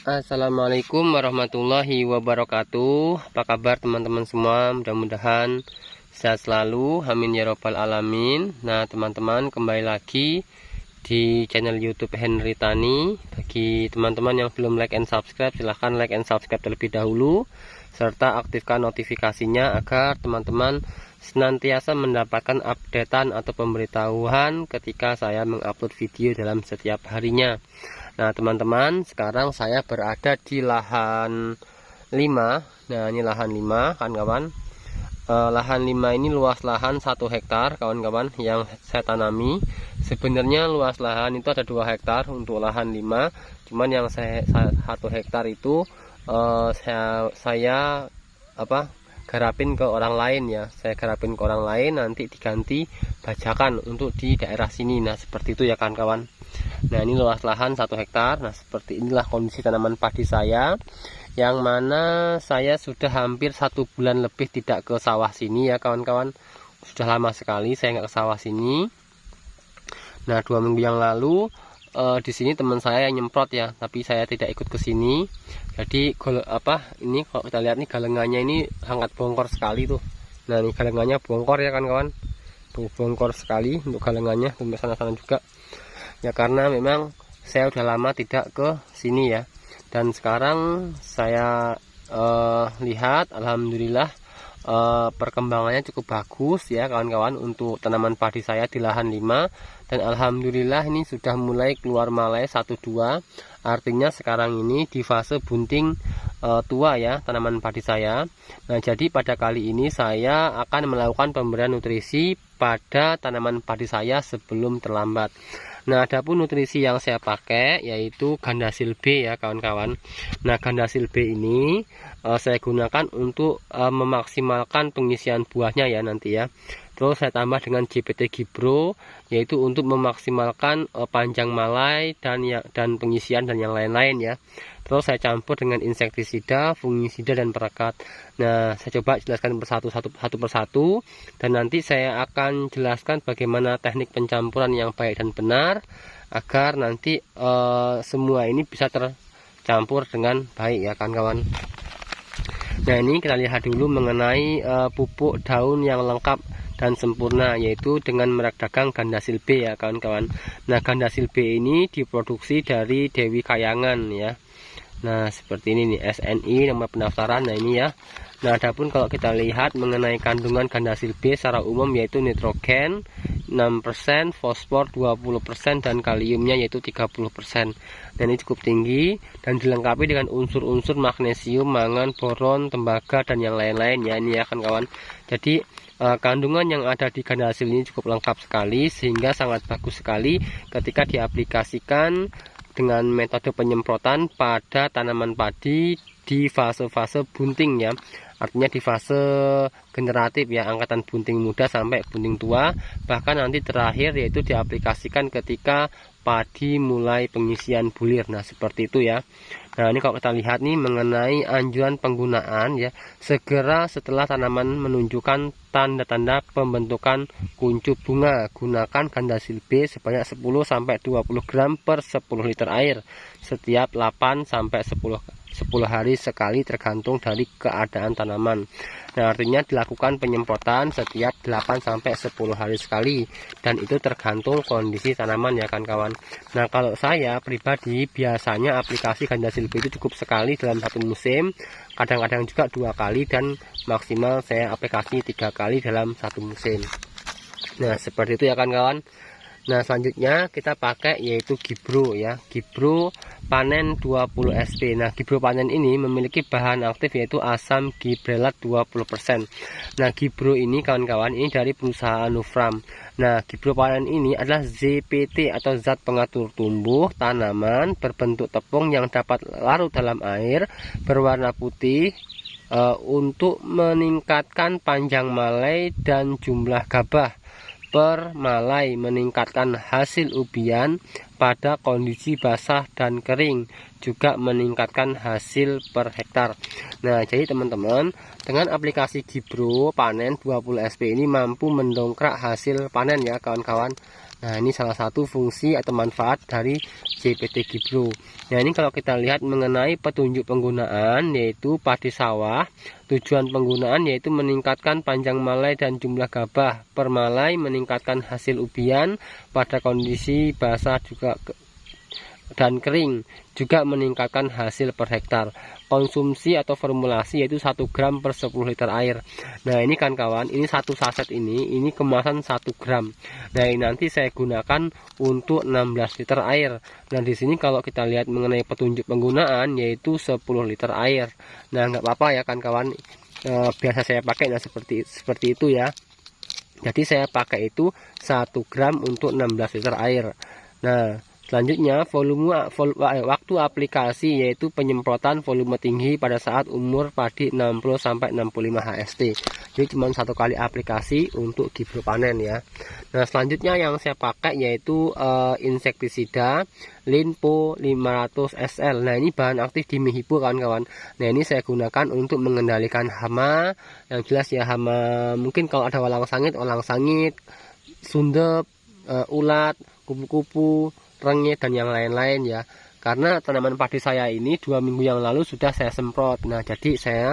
Assalamualaikum warahmatullahi wabarakatuh. Apa kabar teman-teman semua? Mudah-mudahan sehat selalu, amin ya robbal alamin. Nah teman-teman, kembali lagi di channel YouTube Henry Tani. Bagi teman-teman yang belum like and subscribe, silahkan like and subscribe terlebih dahulu, serta aktifkan notifikasinya agar teman-teman senantiasa mendapatkan updatean atau pemberitahuan ketika saya mengupload video dalam setiap harinya. Nah teman-teman, sekarang saya berada di lahan 5. Nah ini lahan 5 kawan-kawan. Lahan 5 ini luas lahan 1 hektar kawan-kawan yang saya tanami. Sebenarnya luas lahan itu ada 2 hektar untuk lahan 5. Cuman yang 1 hektar itu saya garapin ke orang lain ya. Saya garapin ke orang lain, nanti diganti bajakan untuk di daerah sini. Nah seperti itu ya kawan-kawan. Nah ini luas lahan 1 hektar. Nah seperti inilah kondisi tanaman padi saya, yang mana saya sudah hampir 1 bulan lebih tidak ke sawah sini ya kawan-kawan. Sudah lama sekali saya nggak ke sawah sini. Nah 2 minggu yang lalu di sini teman saya yang nyemprot ya, tapi saya tidak ikut ke sini. Jadi ini kalau kita lihat nih, galengannya ini sangat bongkor sekali tuh. Nah ini galengannya bongkor ya kawan-kawan, tuh bongkor sekali untuk galengannya, sampai sana-sana juga ya, karena memang saya udah lama tidak ke sini ya. Dan sekarang saya lihat alhamdulillah perkembangannya cukup bagus ya kawan-kawan untuk tanaman padi saya di lahan 5. Dan alhamdulillah ini sudah mulai keluar malai 1-2. Artinya sekarang ini di fase bunting tua ya tanaman padi saya. Nah jadi pada kali ini saya akan melakukan pemberian nutrisi pada tanaman padi saya sebelum terlambat. Nah adapun nutrisi yang saya pakai yaitu Gandasil B ya kawan-kawan. Nah Gandasil B ini saya gunakan untuk memaksimalkan pengisian buahnya ya nanti ya. Terus saya tambah dengan JPT Gibro, yaitu untuk memaksimalkan panjang malai dan pengisian dan yang lain-lain ya. Terus saya campur dengan insektisida, fungisida dan perekat. Nah saya coba jelaskan satu persatu, dan nanti saya akan jelaskan bagaimana teknik pencampuran yang baik dan benar, agar nanti semua ini bisa tercampur dengan baik ya kawan-kawan. Nah ini kita lihat dulu mengenai pupuk daun yang lengkap dan sempurna, yaitu dengan merek dagang Gandasil B ya kawan-kawan. Nah Gandasil B ini diproduksi dari Dewi Kayangan ya. Nah seperti ini nih, SNI nomor pendaftaran. Nah ini ya. Nah adapun kalau kita lihat mengenai kandungan Gandasil B secara umum, yaitu nitrogen 6%, fosfor 20%, dan kaliumnya yaitu 30%. Dan ini cukup tinggi dan dilengkapi dengan unsur-unsur magnesium, mangan, boron, tembaga dan yang lain-lain ya. Ini ya kawan-kawan. Jadi kandungan yang ada di Gandasil ini cukup lengkap sekali, sehingga sangat bagus sekali ketika diaplikasikan dengan metode penyemprotan pada tanaman padi di fase-fase bunting ya. Artinya di fase generatif ya, angkatan bunting muda sampai bunting tua, bahkan nanti terakhir yaitu diaplikasikan ketika padi mulai pengisian bulir. Nah seperti itu ya. Nah ini kalau kita lihat nih mengenai anjuran penggunaan ya, segera setelah tanaman menunjukkan tanda-tanda pembentukan kuncup bunga, gunakan Gandasil B sebanyak 10-20 gram per 10 liter air setiap 8-10 hari sekali, tergantung dari keadaan tanaman. Nah artinya dilakukan penyemprotan setiap 8-10 hari sekali, dan itu tergantung kondisi tanaman ya kawan-kawan. Nah kalau saya pribadi biasanya aplikasi Gandasil B itu cukup sekali dalam satu musim, kadang-kadang juga 2 kali, dan maksimal saya aplikasi 3 kali dalam satu musim. Nah seperti itu ya kawan-kawan. Nah selanjutnya kita pakai yaitu Gibro ya, Gibro Panen 20 SP. Nah Gibro Panen ini memiliki bahan aktif yaitu asam gibrelat 20%. Nah Gibro ini kawan-kawan ini dari perusahaan Nufram. Nah Gibro Panen ini adalah ZPT atau zat pengatur tumbuh tanaman berbentuk tepung yang dapat larut dalam air, berwarna putih, untuk meningkatkan panjang malai dan jumlah gabah per malai, meningkatkan hasil ubian pada kondisi basah dan kering, juga meningkatkan hasil per hektar. Nah jadi teman-teman, dengan aplikasi Gibro Panen 20 SP ini mampu mendongkrak hasil panen ya kawan-kawan. Nah, ini salah satu fungsi atau manfaat dari JPT Gibro. Nah, ini kalau kita lihat mengenai petunjuk penggunaan, yaitu padi sawah. Tujuan penggunaan yaitu meningkatkan panjang malai dan jumlah gabah per malai, meningkatkan hasil ubian pada kondisi basah juga dan kering, juga meningkatkan hasil per hektar. Konsumsi atau formulasi yaitu 1 gram per 10 liter air. Nah, ini kan kawan, ini satu saset ini kemasan 1 gram. Nah, ini nanti saya gunakan untuk 16 liter air. Nah, di sini kalau kita lihat mengenai petunjuk penggunaan yaitu 10 liter air. Nah, nggak apa-apa ya kan kawan, biasa saya pakai. Nah, seperti itu ya. Jadi saya pakai itu 1 gram untuk 16 liter air. Nah, selanjutnya waktu aplikasi yaitu penyemprotan volume tinggi pada saat umur padi 60-65 HST. Jadi cuma 1 kali aplikasi untuk Gibro panen ya. Nah, selanjutnya yang saya pakai yaitu insektisida Linpo 500 SL. Nah, ini bahan aktif di Mihibo kawan-kawan. Nah, ini saya gunakan untuk mengendalikan hama. Yang jelas ya, hama mungkin kalau ada walang sangit, sundep, ulat, kupu-kupu, rengit dan yang lain-lain ya. Karena tanaman padi saya ini 2 minggu yang lalu sudah saya semprot. Nah, jadi saya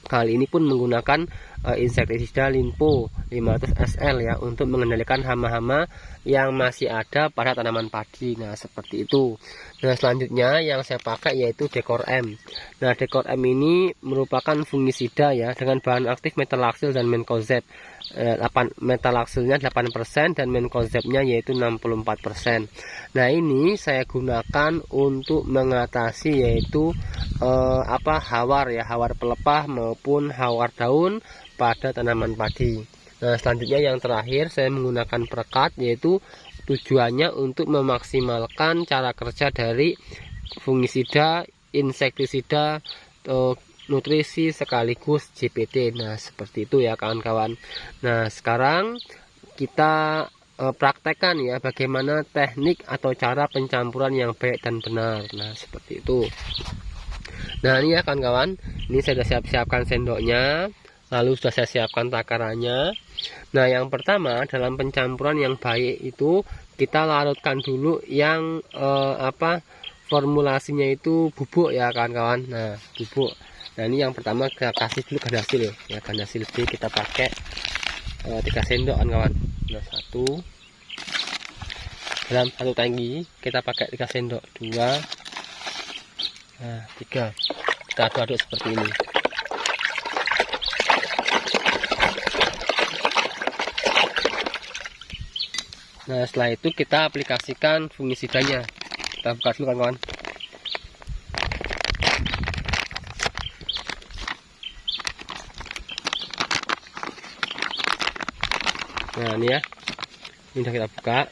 kali ini pun menggunakan insektisida Linpo 500 SL ya, untuk mengendalikan hama-hama yang masih ada pada tanaman padi. Nah, seperti itu. Nah, selanjutnya yang saya pakai yaitu Dekor M. Nah, Dekor M ini merupakan fungisida ya, dengan bahan aktif metalaxyl dan mancozeb. Metalaxylnya 8% dan mancozebnya yaitu 64%. Nah, ini saya gunakan untuk mengatasi yaitu hawar ya, hawar pelepah maupun hawar daun pada tanaman padi. Nah, selanjutnya yang terakhir saya menggunakan perekat, yaitu tujuannya untuk memaksimalkan cara kerja dari fungisida, insektisida, nutrisi sekaligus JPT. Nah, seperti itu ya kawan-kawan. Nah, sekarang kita praktekkan ya bagaimana teknik atau cara pencampuran yang baik dan benar. Nah, seperti itu. Nah, ini ya kawan-kawan, ini saya sudah siapkan sendoknya, lalu sudah saya siapkan takarannya. Nah, yang pertama dalam pencampuran yang baik itu kita larutkan dulu yang formulasinya itu bubuk ya kawan-kawan. Nah, bubuk. Nah, ini yang pertama kita kasih dulu gandasil ya, gandasil B kita pakai 3 sendok kawan-kawan. Nah, 1 dalam 1 tangki kita pakai 3 sendok, 2, nah 3. Kita aduk-aduk seperti ini. Nah, setelah itu kita aplikasikan fungisidanya. Kita buka dulu kawan-kawan. Nah, ini ya, ini udah kita buka.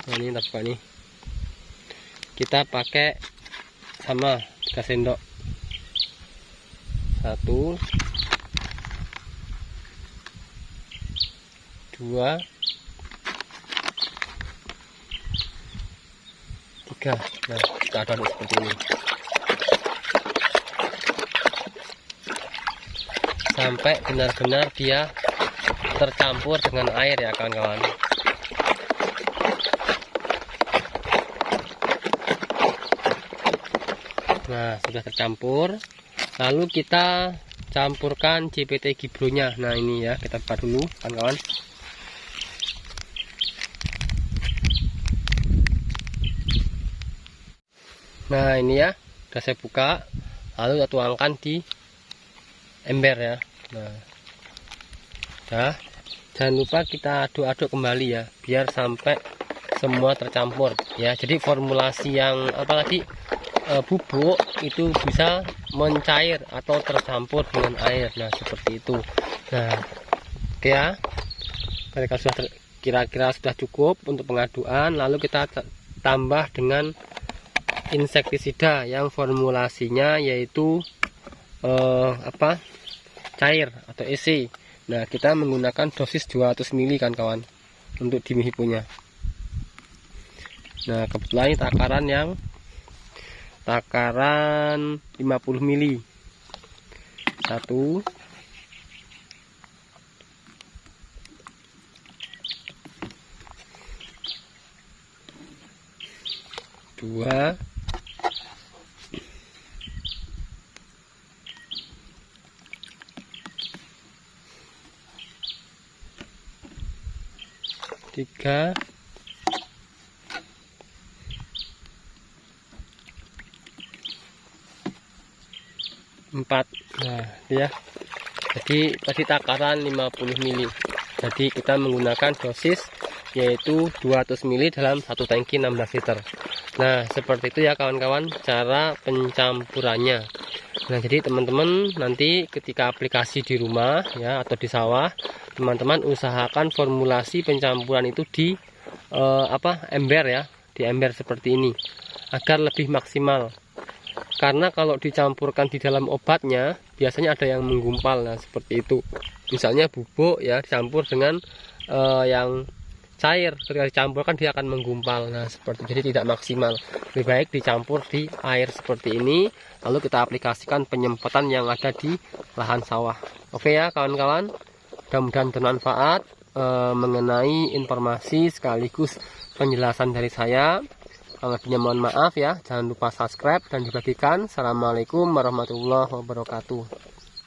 Nah, ini kita buka nih, kita pakai sama 3 sendok, 1, 2, 3. Nah, kita aduk seperti ini sampai benar-benar dia tercampur dengan air ya kawan-kawan. Nah, sudah tercampur, lalu kita campurkan JPT Gibro-nya. Nah, ini ya, kita buka dulu kawan-kawan. Nah, ini ya, sudah saya buka, lalu kita tuangkan di ember ya. Nah, udah, jangan lupa kita aduk-aduk kembali ya, biar sampai semua tercampur ya. Jadi formulasi yang apalagi bubuk itu bisa mencair atau tercampur dengan air. Nah, seperti itu. Nah, oke ya, mereka sudah kira-kira sudah cukup untuk pengaduan. Lalu kita tambah dengan insektisida yang formulasinya yaitu cair atau EC. Nah, kita menggunakan dosis 200 ml kan kawan untuk di Mihibo-nya. Nah, kebetulan ini takaran 50 ml. 1, 2, 2, 3, 4. Nah ya, jadi tadi takaran 50 ml, jadi kita menggunakan dosis yaitu 200 ml dalam satu tangki 16 liter. Nah seperti itu ya kawan-kawan cara pencampurannya. Nah jadi teman-teman nanti ketika aplikasi di rumah ya atau di sawah, teman-teman usahakan formulasi pencampuran itu di ember ya, di ember seperti ini agar lebih maksimal. Karena kalau dicampurkan di dalam obatnya biasanya ada yang menggumpal. Nah seperti itu, misalnya bubuk ya dicampur dengan yang cair, ketika dicampurkan dia akan menggumpal. Nah seperti jadi tidak maksimal. Lebih baik dicampur di air seperti ini, lalu kita aplikasikan penyemprotan yang ada di lahan sawah. Oke ya kawan-kawan, mudah-mudahan bermanfaat mengenai informasi sekaligus penjelasan dari saya. Kalau lebihnya mohon maaf ya, jangan lupa subscribe dan dibagikan. Assalamualaikum warahmatullahi wabarakatuh.